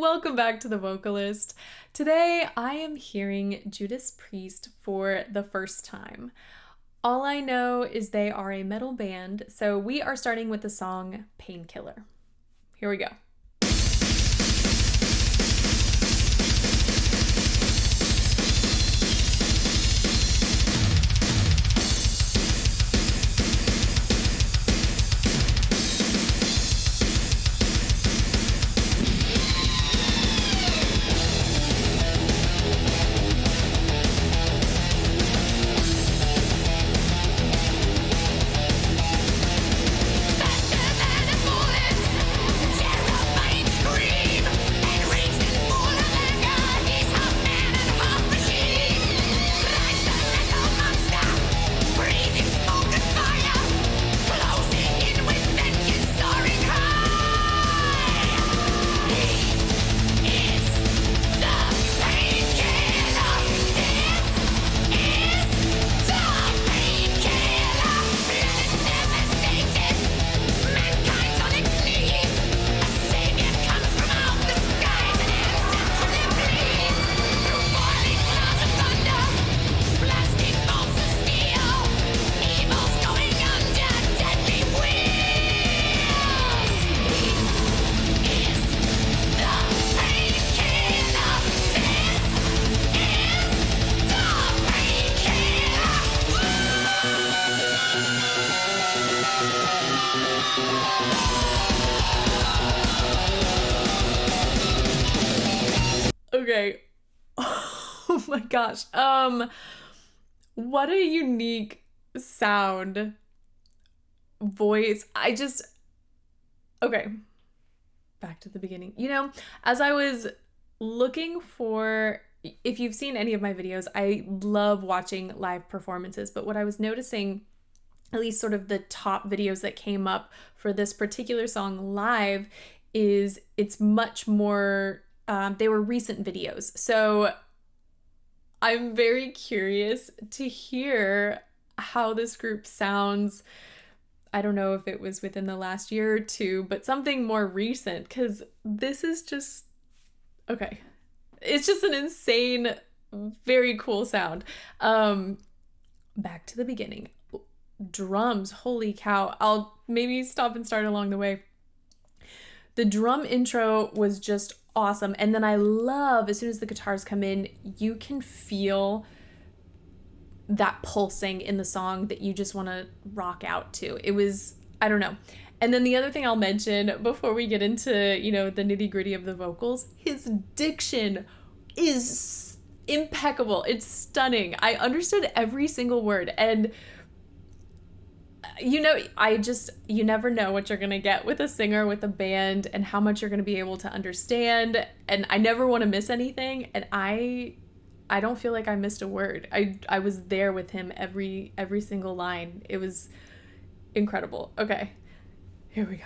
Welcome back to The Vocalist. Today I am hearing Judas Priest for the first time. All I know is they are a metal band, so we are starting with the song Painkiller. Here we go. Okay. Oh my gosh. What a unique sound, voice. Okay. Back to the beginning. As I was looking for, if you've seen any of my videos, I love watching live performances, but what I was noticing, at least sort of the top videos that came up for this particular song live, is it's much more, they were recent videos. So I'm very curious to hear how this group sounds. I don't know if it was within the last year or two, but something more recent, because this is just, okay. It's just an insane, very cool sound. Back to the beginning. Drums, holy cow. I'll maybe stop and start along the way. The drum intro was just awesome. And then I love, as soon as the guitars come in, you can feel that pulsing in the song that you just want to rock out to. It was, I don't know. And then the other thing I'll mention before we get into, the nitty-gritty of the vocals, his diction is impeccable. It's stunning. I understood every single word. And you never know what you're going to get with a singer, with a band, and how much you're going to be able to understand. And I never want to miss anything. And I don't feel like I missed a word. I was there with him every single line. It was incredible. Okay, here we go.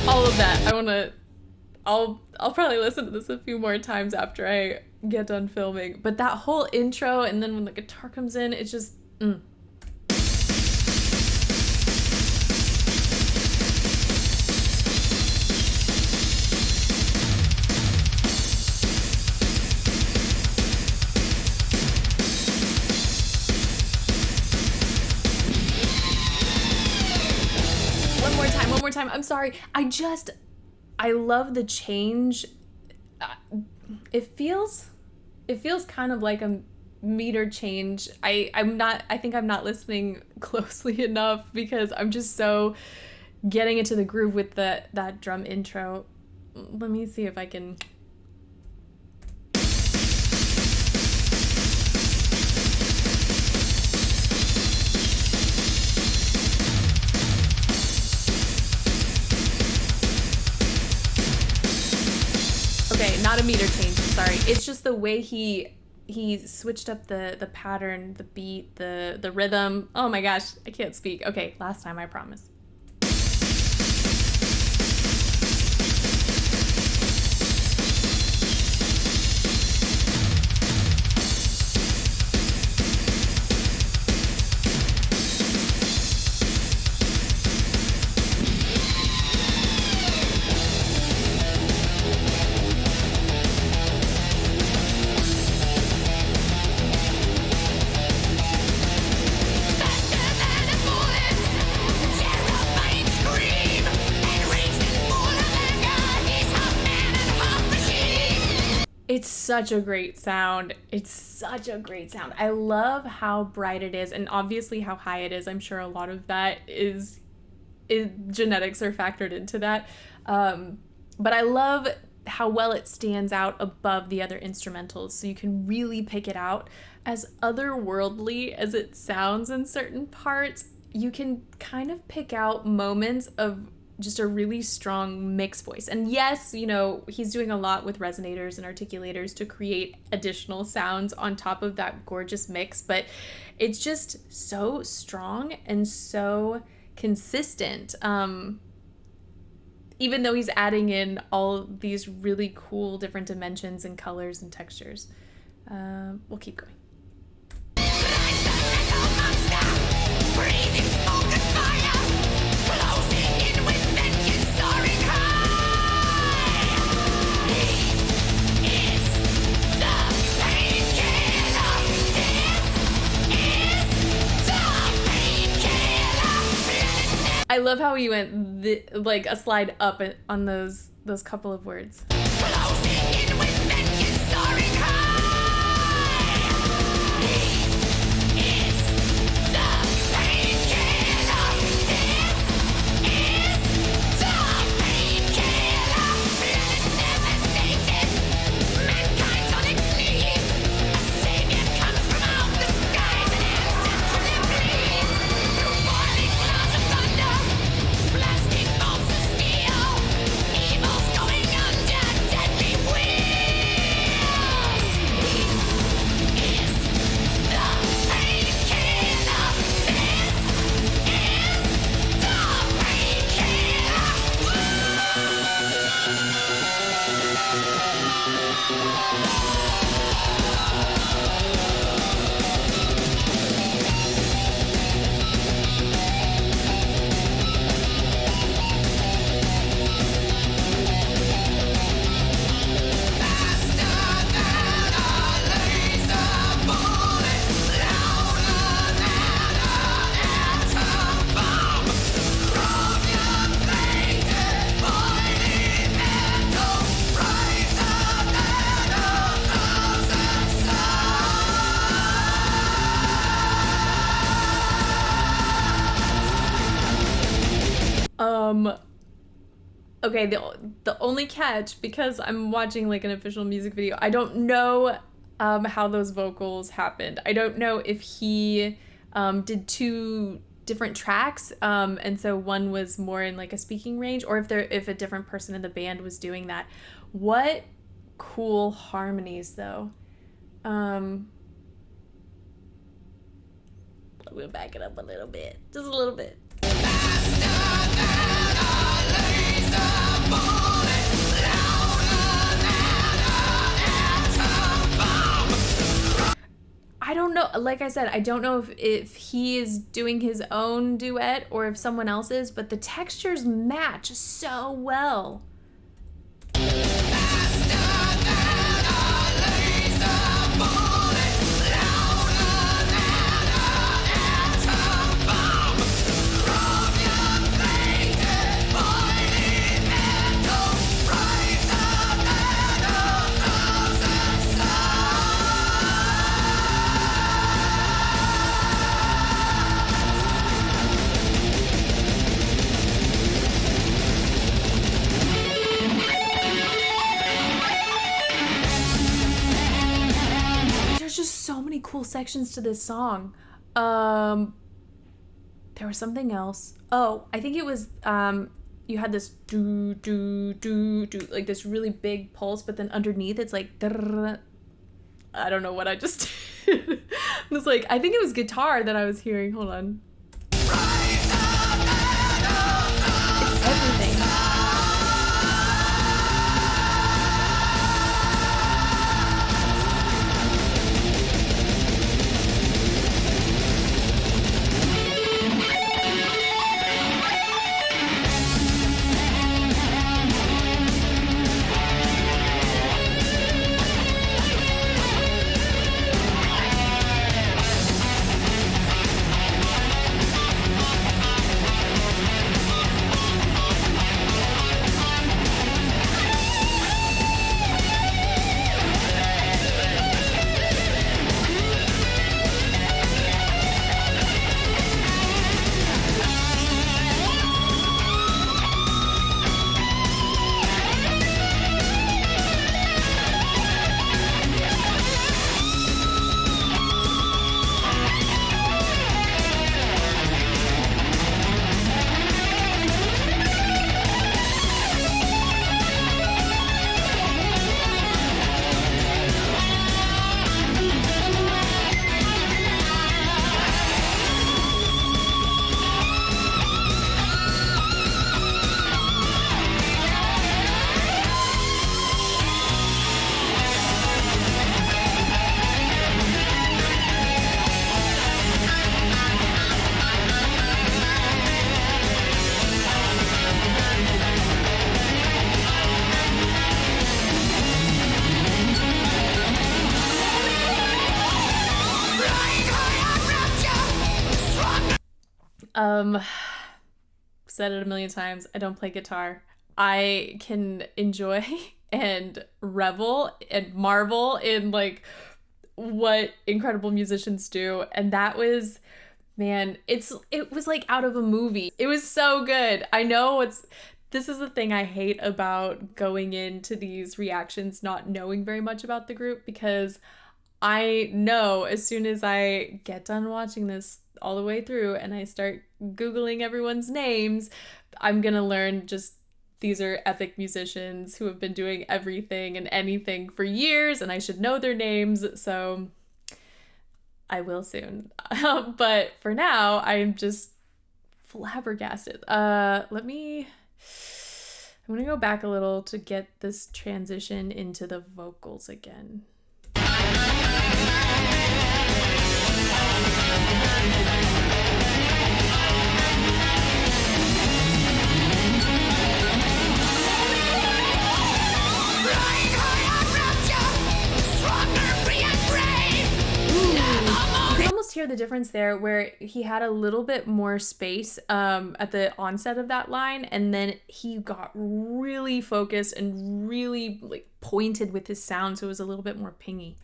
All of that. I'll probably listen to this a few more times after I get done filming. But that whole intro, and then when the guitar comes in, it's just, One more time. I'm sorry. I love the change. It feels kind of like a meter change. I think I'm not listening closely enough because I'm just so getting into the groove with that drum intro. Let me see if I can. Okay, not a meter change, sorry. It's just the way he switched up the pattern, the beat, the rhythm. Oh my gosh, I can't speak. Okay, last time, I promise. It's such a great sound. It's such a great sound. I love how bright it is, and obviously how high it is. I'm sure a lot of that is genetics are factored into that. But I love how well it stands out above the other instrumentals, so you can really pick it out. As otherworldly as it sounds in certain parts, you can kind of pick out moments of just a really strong mix voice. And yes, you know, he's doing a lot with resonators and articulators to create additional sounds on top of that gorgeous mix, but it's just so strong and so consistent. Even though he's adding in all these really cool different dimensions and colors and textures. We'll keep going. I love how he went like a slide up on those couple of words. Okay, the only catch, because I'm watching like an official music video, I don't know how those vocals happened. I don't know if he did two different tracks, and so one was more in like a speaking range, or if a different person in the band was doing that. What cool harmonies though. We'll back it up a little bit, just a little bit. I don't know, like I said, I don't know if he is doing his own duet or if someone else is, but the textures match so well. So many cool sections to this song. There was something else. Oh, I think it was you had this do do do do, like this really big pulse, but then underneath it's like I don't know what I just did. It was like, I think it was guitar that I was hearing. Hold on. It's everything. Um, said it a million times. I don't play guitar. I can enjoy and revel and marvel in like what incredible musicians do. And that was, man, it was like out of a movie. It was so good. I know this is the thing I hate about going into these reactions not knowing very much about the group, because I know as soon as I get done watching this all the way through and I start Googling everyone's names, I'm gonna learn just these are epic musicians who have been doing everything and anything for years, and I should know their names. So I will soon. But for now, I'm just flabbergasted. I'm gonna go back a little to get this transition into the vocals again. Hear the difference there where he had a little bit more space at the onset of that line, and then he got really focused and really like pointed with his sound, so it was a little bit more pingy.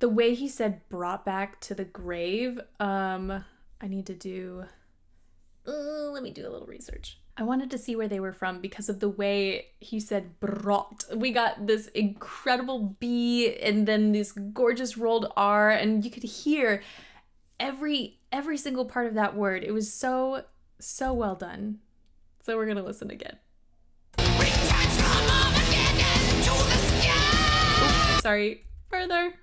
The way he said brought back to the grave, I need to do, let me do a little research. I wanted to see where they were from because of the way he said brought. We got this incredible B and then this gorgeous rolled R, and you could hear every single part of that word. It was so well done. So we're gonna listen again. Oops, sorry, further.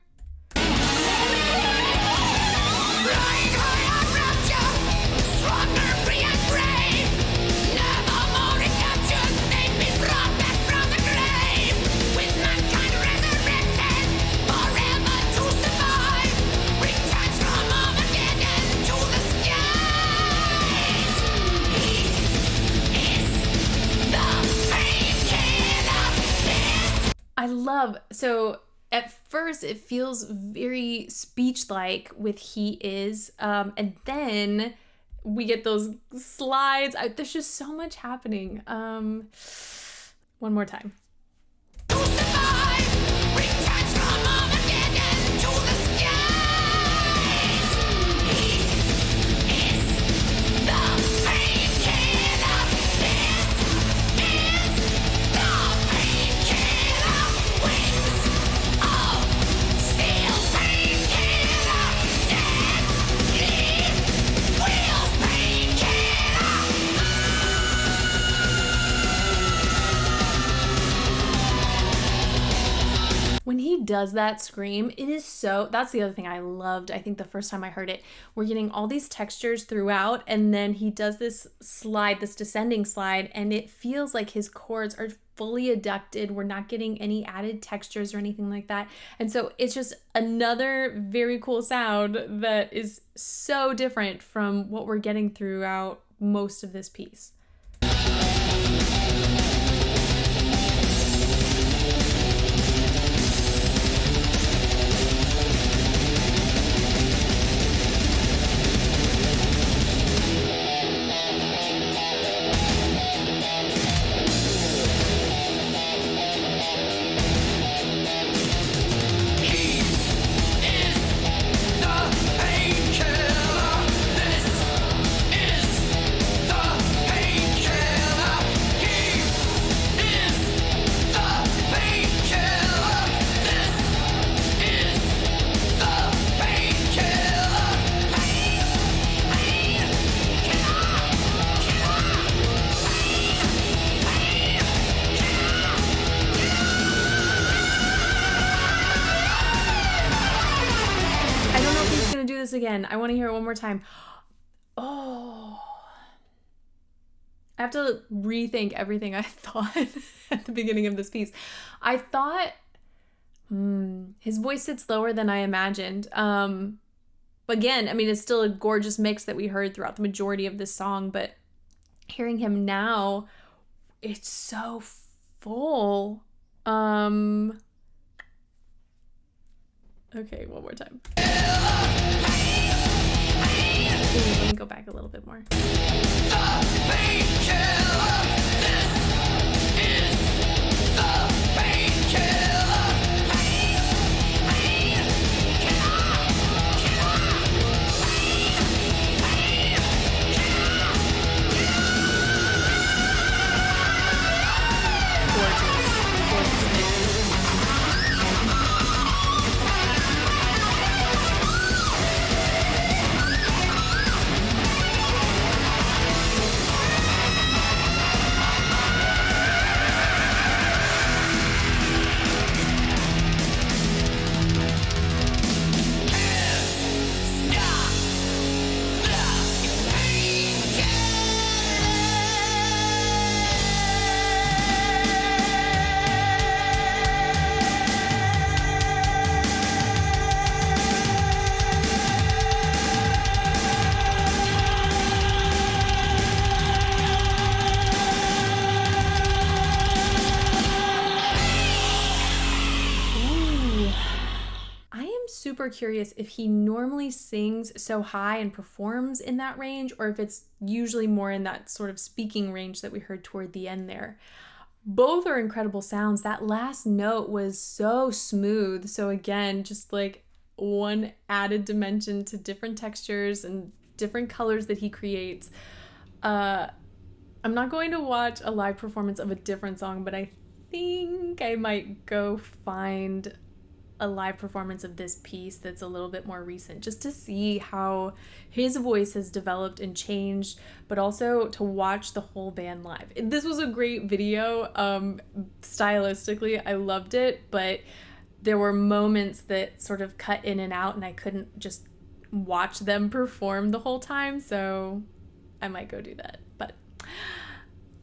I love, so at first it feels very speech-like with he is, and then we get those slides. There's just so much happening. One more time. When he does that scream, it is so, that's the other thing I loved. I think the first time I heard it, we're getting all these textures throughout, and then he does this slide, this descending slide, and it feels like his chords are fully adducted. We're not getting any added textures or anything like that. And so it's just another very cool sound that is so different from what we're getting throughout most of this piece. Again, I want to hear it one more time. Oh, I have to rethink everything I thought at the beginning of this piece. I thought His voice sits lower than I imagined. Again, I mean, it's still a gorgeous mix that we heard throughout the majority of this song, but hearing him now, it's so full. Okay, one more time. Ooh, let me go back a little bit more. Super curious if he normally sings so high and performs in that range, or if it's usually more in that sort of speaking range that we heard toward the end there. Both are incredible sounds. That last note was so smooth. So again, just like one added dimension to different textures and different colors that he creates. I'm not going to watch a live performance of a different song, but I think I might go find a live performance of this piece that's a little bit more recent, just to see how his voice has developed and changed, but also to watch the whole band live. This was a great video. Stylistically, I loved it, but there were moments that sort of cut in and out, and I couldn't just watch them perform the whole time, so I might go do that. But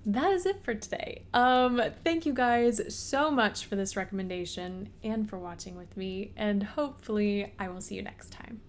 that is it for today. Thank you guys so much for this recommendation and for watching with me, and hopefully I will see you next time.